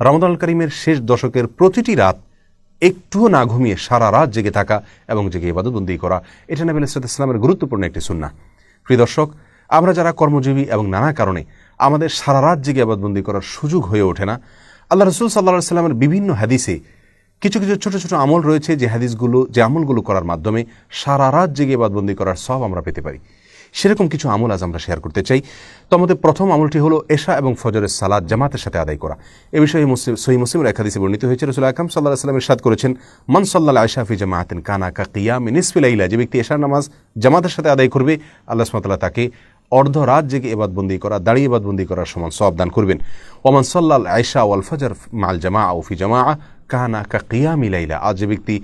রমাদানুল কারীমের শেষ দশকের প্রতিটি রাত একটুও না ঘুমিয়ে সারা রাত জেগে থাকা এবং জেগে ইবাদতবন্দি করা, এটা নবী আলাইহিস সালামের গুরুত্বপূর্ণ একটি সুন্নাহ। প্রিয় দর্শক, আমরা যারা কর্মজীবী এবং নানা কারণে আমাদের সারা রাত জেগে ইবাদতবন্দি করার সুযোগ হয়ে ওঠে না, আল্লাহ রাসূল সাল্লাল্লাহু আলাইহি সাল্লামের বিভিন্ন হাদিসে কিছু কিছু ছোট ছোট আমল রয়েছে যে আমলগুলো করার মাধ্যমে সারা রাত জেগে ইবাদতবন্দি করার সওয়াব আমরা পেতে পারি। সেরকম কিছু আমল আজ আমরা শেয়ার করতে চাই। তো আমাদের প্রথম আমলটি হলো এশা এবং ফজরের সালাত জামাতের সাথে আদায় করা। এ বিষয়ে সহিহ মুসলিমের এক হাদিসে বর্ণিত হয়েছে, রাসূল আকরাম সাল্লাল্লাহু আলাইহি ওয়াসাল্লাম ইরশাদ করেছেন, মান সাল্লাল আশা ফি জামাআতিন কানা কা কিয়ামি নিসফি লাইলা। যে ব্যক্তি এশার নামাজ জামাতের সাথে আদায় করবে, আল্লাহ সুবহানাহু ওয়া তাআলা তাকে অর্ধ রাত জেগে ইবাদতবন্দি করা, দাঁড়িয়ে ইবাদতবন্দি করার সমান সওয়াব দান করবেন। ওমান সাল্লাল আশা ওয়াল ফজর মাল জামাআ ও ফি জামাআ কানা কা কিয়ামি লাইলা। আজ যে ব্যক্তি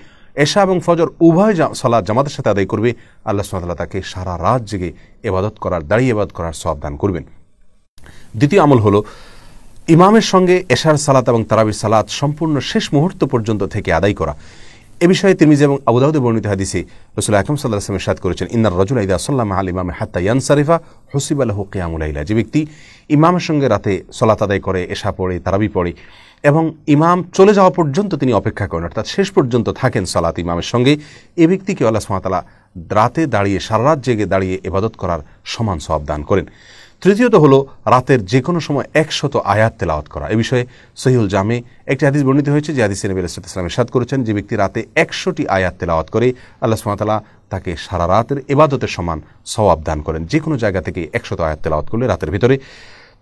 এশা এবং ফজর উভয় সালাত জামাতের সাথে আদায় করবে, আল্লাহ সুবহানাহু ওয়া তাআলা তাকে সারা রাত জেগে ইবাদত করার, দাঁড়িয়ে ইবাদত করার সওয়াব দান করবেন। দ্বিতীয় আমল হলো ইমামের সঙ্গে এশার সালাত এবং তারাবির সালাত সম্পূর্ণ শেষ মুহূর্ত পর্যন্ত থেকে আদায় করা। এ বিষয়ে তিরমিজি এবং আবু দাউদে বর্ণিত হাদিসে রাসূল আকরাম সাল্লাল্লাহু আলাইহি ওয়াসাল্লাম ইরশাদ করেছেন, ইন্নার রাজুলা ইযা সাল্লা মা'আল ইমামি হাত্তা ইয়ানসারিফা হুসিবা লাহু কিয়ামুল লাইলা। যে ব্যক্তি ইমামের সঙ্গে রাতে সালাত আদায় করে, এশা পড়ে, তারাবি পড়ে এবং ইমাম চলে যাওয়া পর্যন্ত তিনি অপেক্ষা করেন, অর্থাৎ শেষ পর্যন্ত থাকেন সালাত ইমামের সঙ্গে, এ ব্যক্তিকে আল্লাহ সুবহানাহু ওয়া তাআলা রাতে দাঁড়িয়ে, সারা রাত জেগে দাঁড়িয়ে ইবাদত করার সমান সওয়াব দান করেন। তৃতীয়ত হলো রাতের যে কোনো সময় 100 আয়াত তেলাওয়াত করা। এ বিষয়ে সহিহুল জামে একটি হাদিস বর্ণিত হয়েছে, যে হাদিসে নবী আলাইহিস সালাম ইরশাদ করেছেন, যে ব্যক্তি রাতে 100টি আয়াত তেলাওয়াত করে, আল্লাহ সুবহানাহু ওয়া তাআলা তাকে সারা রাতের ইবাদতের সমান সওয়াব দান করেন, যে কোনো জায়গা থেকে 100 আয়াত তেলাওয়াত করলে রাতের ভিতরে।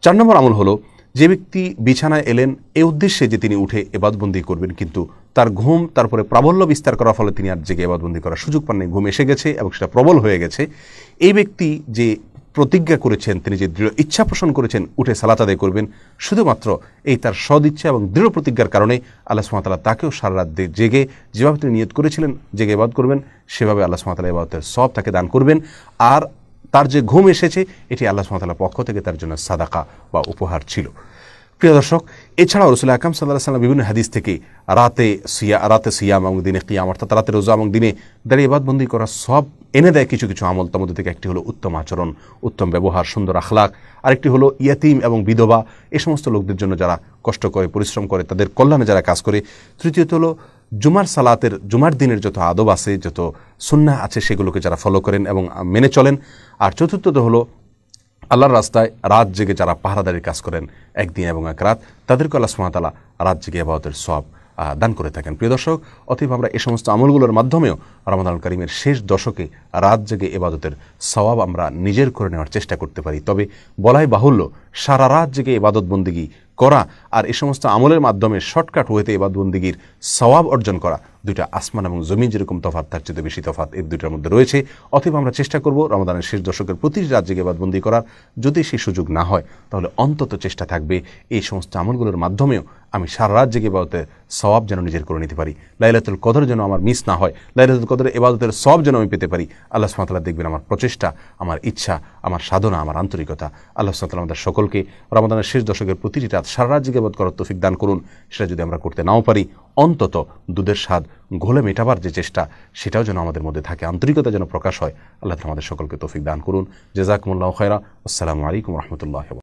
4 নম্বর আমল হলো, যে ব্যক্তি বিছানায় এলেন এ উদ্দেশ্যে যে তিনি উঠে ইবাদতবন্দি করবেন, কিন্তু তার ঘুম তারপরে প্রাবল্য বিস্তার করার ফলে তিনি আর জেগে ইবাদতবন্দি করার সুযোগ পান নাই, ঘুম এসে গেছে এবং সেটা প্রবল হয়ে গেছে, এই ব্যক্তি যে প্রতিজ্ঞা করেছেন, তিনি যে দৃঢ় ইচ্ছা পোষণ করেছেন উঠে সালাত আদায় করবেন, শুধুমাত্র এই তার সদিচ্ছা এবং দৃঢ় প্রতিজ্ঞার কারণে আল্লাহ সুবহানাহু ওয়া তাআলা তাকেও সারা রাত জেগে যেভাবে তিনি নিয়ত করেছিলেন জেগে ইবাদত করবেন, সেভাবে আল্লাহ সুবহানাহু ওয়া তাআলা ইবাদতের সওয়াব তাকে দান করবেন। আর তার যে ঘুম এসেছে, এটি আল্লাহ সুবহানাহু ওয়া তাআলার পক্ষ থেকে তার জন্য সাদাকা বা উপহার ছিল। প্রিয় দর্শক, এছাড়াও রাসূল আকরাম সাল্লাল্লাহু আলাইহি ওয়াসাল্লাম বিভিন্ন হাদিস থেকে রাতে সিয়াম এবং দিনে কিয়াম, অর্থাৎ রাতে রোজা এবং দিনে দাঁড়িয়ে ইবাদতবন্দি করার সওয়াব এনে দেয় কিছু কিছু আমল। তার মধ্যে থেকে একটি হলো উত্তম আচরণ, উত্তম ব্যবহার, সুন্দর আখলাক। আরেকটি হলো ইয়াতিম এবং বিধবা, এই সমস্ত লোকদের জন্য যারা কষ্ট করে, পরিশ্রম করে, তাদের কল্যাণে যারা কাজ করে। তৃতীয়ত হলো জুমার দিনের যত আদব আছে, যত সুন্নাহ আছে, সেগুলোকে যারা ফলো করেন এবং মেনে চলেন। আর চতুর্থত হলো আল্লাহর রাস্তায় রাত জেগে যারা পাহারাদারির কাজ করেন একদিন এবং এক রাত, তাদেরকে আল্লাহ সুবহানাহু ওয়া তাআলা রাত জেগে ইবাদতের সওয়াব দান করে থাকেন। প্রিয় দর্শক, অতএব আমরা এই সমস্ত আমলগুলোর মাধ্যমেও রমাদানুল কারীমের শেষ দশকে রাত জেগে ইবাদতের সওয়াব আমরা নিজের করে নেওয়ার চেষ্টা করতে পারি। তবে বলাই বাহুল্য, সারা রাত জেগে ইবাদত বন্দেগী করা আর এই সমস্ত আমলের মাধ্যমে শর্টকাট ওয়েতে ইবাদত বন্দেগীর সওয়াব অর্জন করা, দুইটা আসমান এবং জমিন যেরকম তফাৎ, তার চেয়ে বেশি তফাৎ এই দুইটার মধ্যে রয়েছে। অতএব আমরা চেষ্টা করব রমাদানের শেষ দশকের প্রতিটি রাত জেগে ইবাদতবন্দি করার। যদি সেই সুযোগ না হয়, তাহলে অন্তত চেষ্টা থাকবে এই সমস্ত আমলগুলোর মাধ্যমেও আমি সারা রাত জেগে ইবাদতের সওয়াব যেন নিজের করে নিতে পারি। লাইলাতুল কদর যেন আমার মিস না হয়, লাইলাতুল কদরের ইবাদতের সওয়াব যেন আমি পেতে পারি। আল্লাহ সুবহানাহু ওয়া তাআলা দেখবেন আমার প্রচেষ্টা, আমার ইচ্ছা, আমার সাধনা, আমার আন্তরিকতা। আল্লাহ সুবহানাহু ওয়া তাআলা আমাদের সকলকে রমাদানের শেষ দশকের প্রতিটি রাত সারা রাত জেগে ইবাদত করার তৌফিক দান করুন। সেটা যদি আমরা করতে নাও পারি, অন্তত দুধের স্বাদ ঘোলে মেটাবার যে চেষ্টা, সেটাও যেন আমাদের মধ্যে থাকে, আন্তরিকতা যেন প্রকাশ হয়। আল্লাহ তাআলা আমাদের সকলকে তৌফিক দান করুন। জাযাকুমুল্লাহু খায়রা। আসসালামু আলাইকুম ওয়া রাহমাতুল্লাহি।